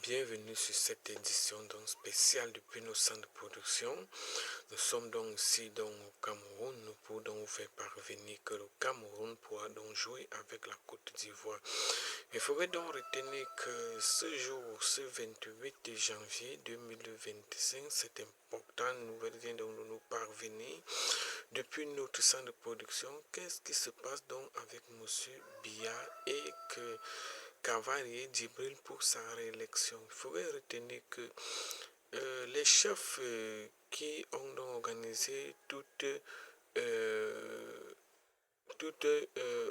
Bienvenue sur cette édition donc spéciale depuis nos centres de production. Nous sommes donc ici au Cameroun. Nous pouvons donc vous faire parvenir que le Cameroun pourra donc jouer avec la Côte d'Ivoire. Il faudrait donc retenir que ce jour, ce 28 janvier 2025, c'est important. Une nouvelle vient donc de nous parvenir depuis notre centre de production. Qu'est-ce qui se passe donc avec M. Biya et que Cavalier Djibril pour sa réélection? Il faudrait retenir que les chefs qui ont donc organisé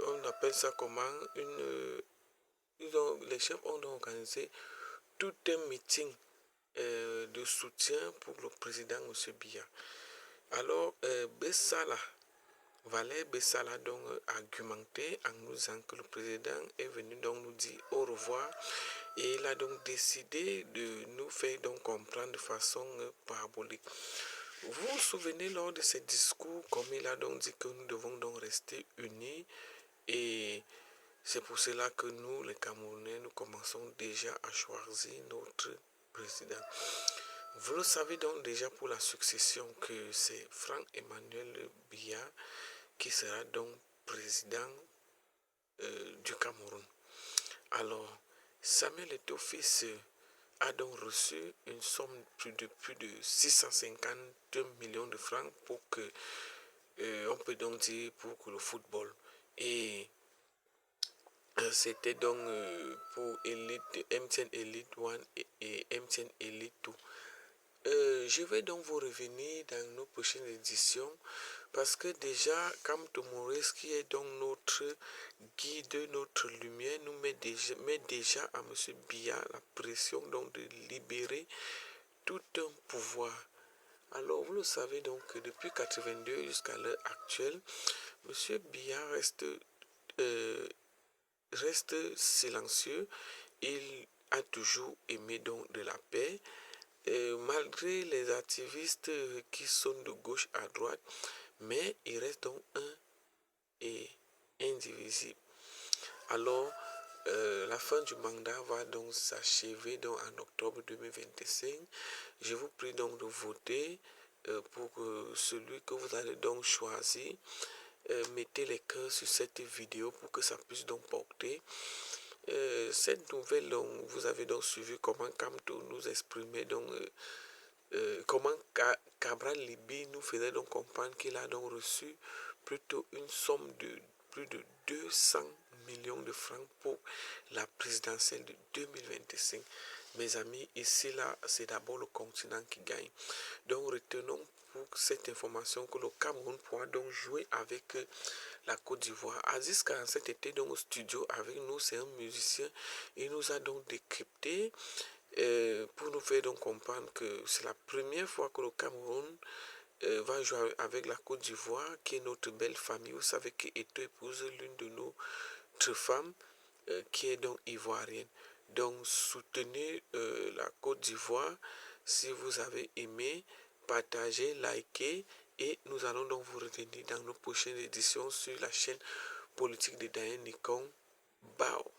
on appelle ça comment, les chefs ont donc organisé tout un meeting de soutien pour le président M. Biya. Alors, Valère Bessala donc argumenté en nous disant que le président est venu donc nous dire au revoir et il a donc décidé de nous faire donc comprendre de façon parabolique. Vous vous souvenez lors de ce discours, comme il a donc dit que nous devons donc rester unis, et c'est pour cela que nous, les Camerounais, nous commençons déjà à choisir notre président. Vous le savez donc déjà pour la succession que c'est Franck-Emmanuel Biya qui sera donc président du Cameroun. Alors, Samuel Eto'o-Fils a donc reçu une somme de plus de 650 millions de francs pour que, on peut donc dire, pour que le football. Et c'était donc pour MTN Elite 1 et MTN Elite 2. Je vais donc vous revenir dans nos prochaines éditions parce que déjà, Kamto Maurice, qui est donc notre guide, notre lumière, nous met déjà à M. Biya la pression donc de libérer tout un pouvoir. Alors, vous le savez donc que depuis 1982 jusqu'à l'heure actuelle, M. Biya reste silencieux. Il a toujours aimé donc de la paix. Malgré les activistes qui sont de gauche à droite, mais il reste donc un et indivisible. Alors, la fin du mandat va donc s'achever en octobre 2025. Je vous prie donc de voter pour celui que vous allez donc choisir. Mettez les cœurs sur cette vidéo pour que ça puisse donc porter. Cette nouvelle, donc, vous avez donc suivi comment Kamto nous exprimait donc comment Cabral Liby nous faisait donc comprendre qu'il a donc reçu plutôt une somme de plus de 200 millions de francs pour la présidentielle de 2025. Mes amis, ici là, c'est d'abord le continent qui gagne. Donc retenons pour cette information que le Cameroun pourra donc jouer avec la Côte d'Ivoire. Aziz 47 était donc au studio avec nous, c'est un musicien. Il nous a donc décrypté pour nous faire donc comprendre que c'est la première fois que le Cameroun va jouer avec la Côte d'Ivoire, qui est notre belle famille. Vous savez qu'Eto épouse l'une de notre femmes qui est donc ivoirienne. Donc soutenez la Côte d'Ivoire si vous avez aimé, partagez, likez, et nous allons donc vous retenir dans nos prochaines éditions sur la chaîne politique de Daniel Nikon. Bao.